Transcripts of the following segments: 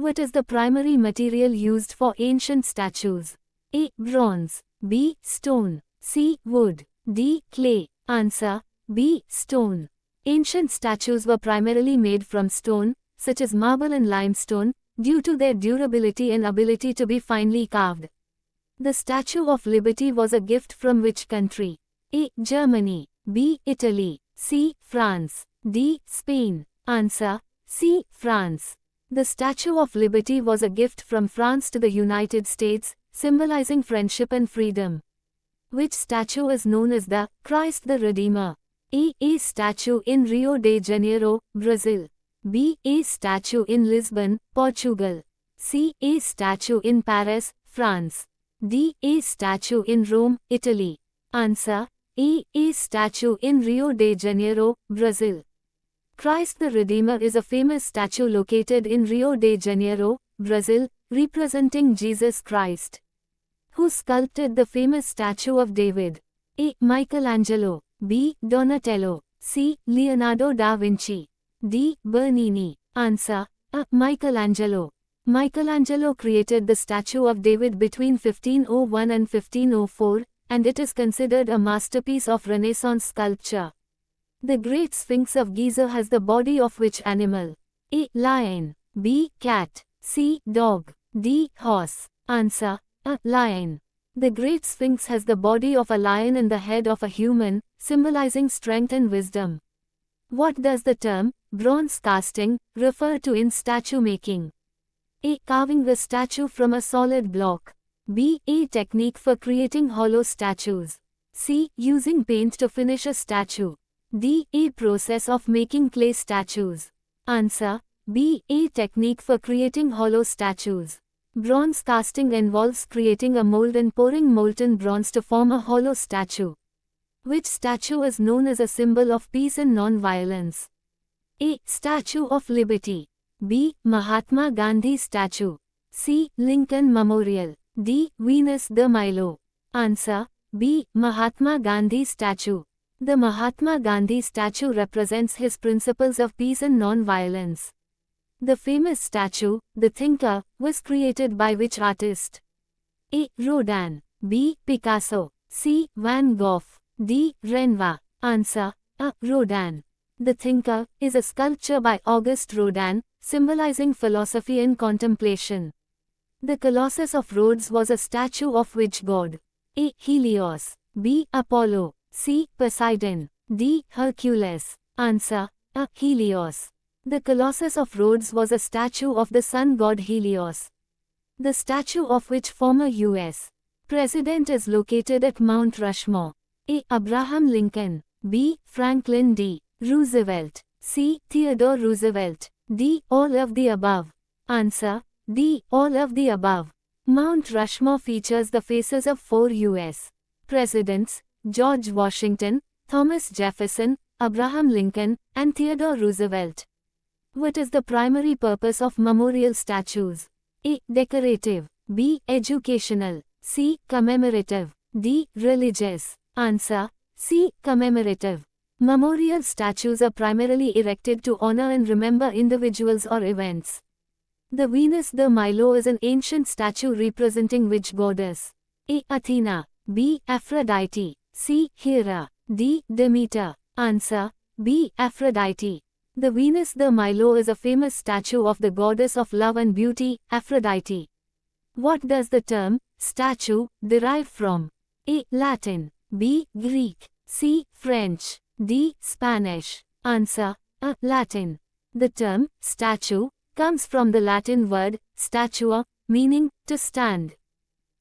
What is the primary material used for ancient statues? A. Bronze. B. Stone. C. Wood. D. Clay. Answer: B. Stone. Ancient statues were primarily made from stone, such as marble and limestone, due to their durability and ability to be finely carved. The Statue of Liberty was a gift from which country? A. Germany. B. Italy. C. France. D. Spain. Answer: C. France. The Statue of Liberty was a gift from France to the United States, symbolizing friendship and freedom. Which statue is known as the Christ the Redeemer? A statue in Rio de Janeiro, Brazil. B. A statue in Lisbon, Portugal. C. A statue in Paris, France. D. A statue in Rome, Italy. Answer: A statue in Rio de Janeiro, Brazil. Christ the Redeemer is a famous statue located in Rio de Janeiro, Brazil, representing Jesus Christ. Who sculpted the famous statue of David? A. Michelangelo. B. Donatello. C. Leonardo da Vinci. D. Bernini. Answer: A. Michelangelo. Michelangelo created the statue of David between 1501 and 1504, and it is considered a masterpiece of Renaissance sculpture. The Great Sphinx of Giza has the body of which animal? A. Lion. B. Cat. C. Dog. D. Horse. Answer: A. Lion. The Great Sphinx has the body of a lion and the head of a human, symbolizing strength and wisdom. What does the term bronze casting refer to in statue making? A. Carving the statue from a solid block. B. A technique for creating hollow statues. C. Using paint to finish a statue. D. A process of making clay statues. Answer: B. A technique for creating hollow statues. Bronze casting involves creating a mold and pouring molten bronze to form a hollow statue. Which statue is known as a symbol of peace and non-violence? A. Statue of Liberty. B. Mahatma Gandhi statue. C. Lincoln Memorial. D. Venus de Milo. Answer: B. Mahatma Gandhi statue. The Mahatma Gandhi statue represents his principles of peace and non-violence. The famous statue, The Thinker, was created by which artist? A. Rodin. B. Picasso. C. Van Gogh. D. Renoir. Answer: A. Rodin. The Thinker is a sculpture by Auguste Rodin, symbolizing philosophy and contemplation. The Colossus of Rhodes was a statue of which god? A. Helios. B. Apollo. C. Poseidon. D. Hercules. Answer: A. Helios. The Colossus of Rhodes was a statue of the sun god Helios. The statue of which former U.S. president is located at Mount Rushmore? A. Abraham Lincoln. B. Franklin D. Roosevelt. C. Theodore Roosevelt. D. All of the above. Answer: D. All of the above. Mount Rushmore features the faces of 4 U.S. presidents: George Washington, Thomas Jefferson, Abraham Lincoln, and Theodore Roosevelt. What is the primary purpose of memorial statues? A. Decorative. B. Educational. C. Commemorative. D. Religious. Answer: C. Commemorative. Memorial statues are primarily erected to honor and remember individuals or events. The Venus de Milo is an ancient statue representing which goddess? A. Athena. B. Aphrodite. C. Hera. D. Demeter. Answer: B. Aphrodite. The Venus de Milo is a famous statue of the goddess of love and beauty, Aphrodite. What does the term statue derive from? A. Latin. B. Greek. C. French. D. Spanish. Answer: A. Latin. The term statue comes from the Latin word statua, meaning to stand.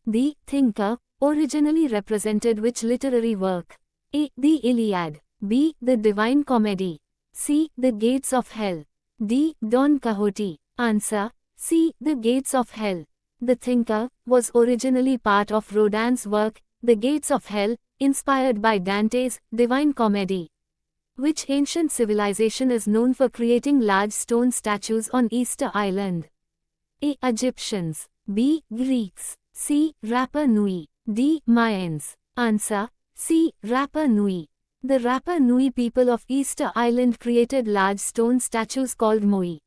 The Thinker originally represented which literary work? A. The Iliad. B. The Divine Comedy. C. The Gates of Hell. D. Don Quixote. Answer: C. The Gates of Hell. The Thinker was originally part of Rodin's work, The Gates of Hell, inspired by Dante's Divine Comedy. Which ancient civilization is known for creating large stone statues on Easter Island? A. Egyptians. B. Greeks. C. Rapa Nui. D. Mayans. Answer: C. Rapa Nui. The Rapa Nui people of Easter Island created large stone statues called moai.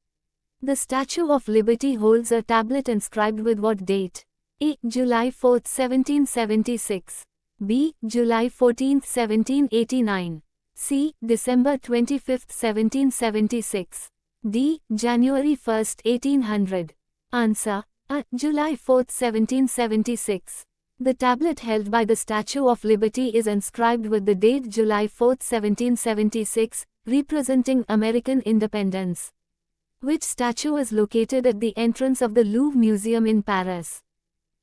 The Statue of Liberty holds a tablet inscribed with what date? A. July 4, 1776. B. July 14, 1789. C. December 25, 1776. D. January 1, 1800. Answer. A. July 4, 1776. The tablet held by the Statue of Liberty is inscribed with the date July 4, 1776, representing American independence. Which statue is located at the entrance of the Louvre Museum in Paris?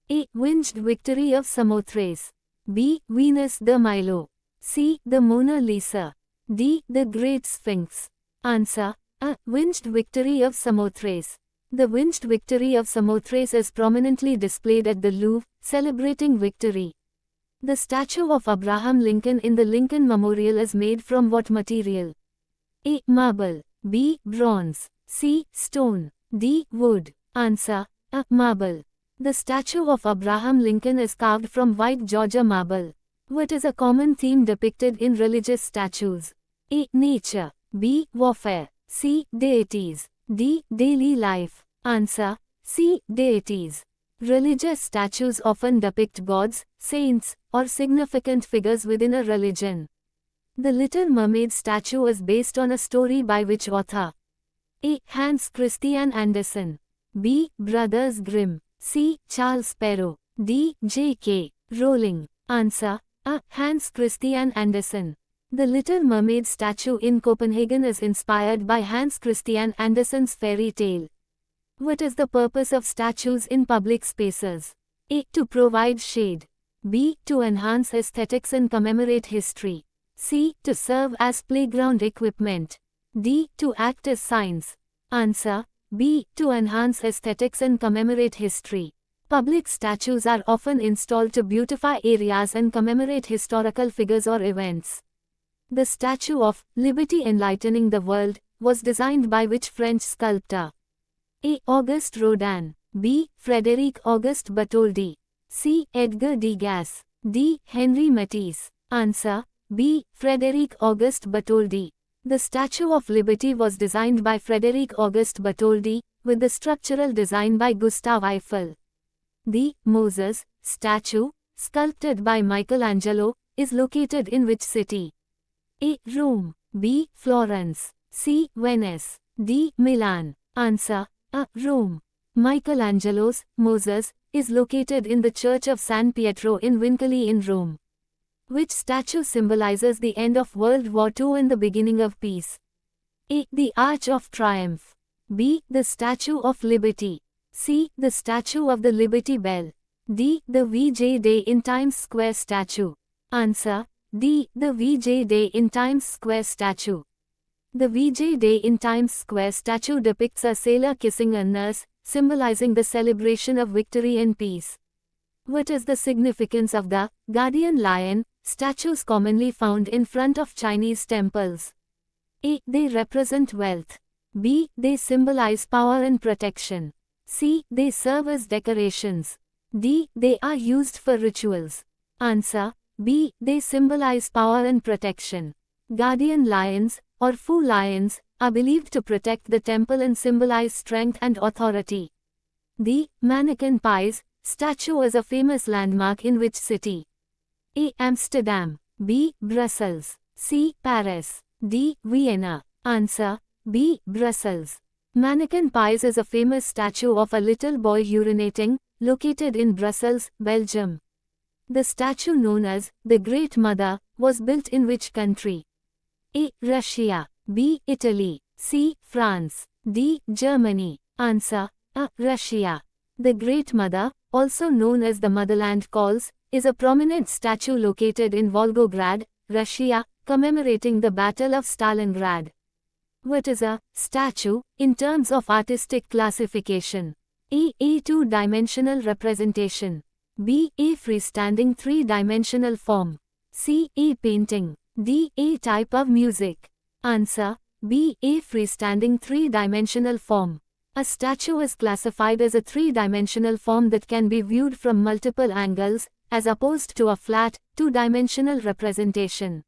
A. Winged Victory of Samothrace. B. Venus de Milo. C. The Mona Lisa. D. The Great Sphinx. Answer. A. Winged Victory of Samothrace. The Winged Victory of Samothrace is prominently displayed at the Louvre, celebrating victory. The statue of Abraham Lincoln in the Lincoln Memorial is made from what material? A. Marble. B. Bronze. C. Stone. D. Wood. Answer. A. Marble. The statue of Abraham Lincoln is carved from white Georgia marble. What is a common theme depicted in religious statues? A. Nature. B. Warfare. C. Deities. D. Daily life. Answer. C. Deities. Religious statues often depict gods, saints, or significant figures within a religion. The Little Mermaid statue is based on a story by which author? A. Hans Christian Andersen. B. Brothers Grimm. C. Charles Perrault. D. J.K. Rowling. Answer. A. Hans Christian Andersen. The Little Mermaid statue in Copenhagen is inspired by Hans Christian Andersen's fairy tale. What is the purpose of statues in public spaces? A. To provide shade. B. To enhance aesthetics and commemorate history. C. To serve as playground equipment. D. To act as signs. Answer. B. To enhance aesthetics and commemorate history. Public statues are often installed to beautify areas and commemorate historical figures or events. The Statue of Liberty enlightening the world was designed by which French sculptor? A. Auguste Rodin. B. Frédéric Auguste Bartholdi. C. Edgar Degas. D. Henri Matisse. Answer. B. Frédéric Auguste Bartholdi. The Statue of Liberty was designed by Frédéric Auguste Bartholdi, with the structural design by Gustave Eiffel. The Moses statue, sculpted by Michelangelo, is located in which city? A. Rome. B. Florence. C. Venice. D. Milan. Answer. A. Rome. Michelangelo's Moses is located in the Church of San Pietro in Vincoli in Rome. Which statue symbolizes the end of World War II and the beginning of peace? A. The Arch of Triumph. B. The Statue of Liberty. C. The Statue of the Liberty Bell. D. The VJ Day in Times Square statue. Answer. D. The VJ Day in Times Square statue. The VJ Day in Times Square statue depicts a sailor kissing a nurse, symbolizing the celebration of victory and peace. What is the significance of the guardian lion statues commonly found in front of Chinese temples? A. They represent wealth. B. They symbolize power and protection. C. They serve as decorations. D. They are used for rituals. Answer. B. They symbolize power and protection. Guardian lions, or Fu lions, are believed to protect the temple and symbolize strength and authority. The Manneken Pis statue is a famous landmark in which city? A. Amsterdam. B. Brussels. C. Paris. D. Vienna. Answer. B. Brussels. Manneken Pis is a famous statue of a little boy urinating, located in Brussels, Belgium. The statue known as the Great Mother was built in which country? A. Russia. B. Italy. C. France. D. Germany. Answer. A. Russia. The Great Mother, also known as the Motherland Calls, is a prominent statue located in Volgograd, Russia, commemorating the Battle of Stalingrad. What is a statue in terms of artistic classification? A. Two-dimensional representation. B. A freestanding three-dimensional form. C. A painting. D. A type of music. Answer. B. A freestanding three-dimensional form. A statue is classified as a three-dimensional form that can be viewed from multiple angles, as opposed to a flat, two-dimensional representation.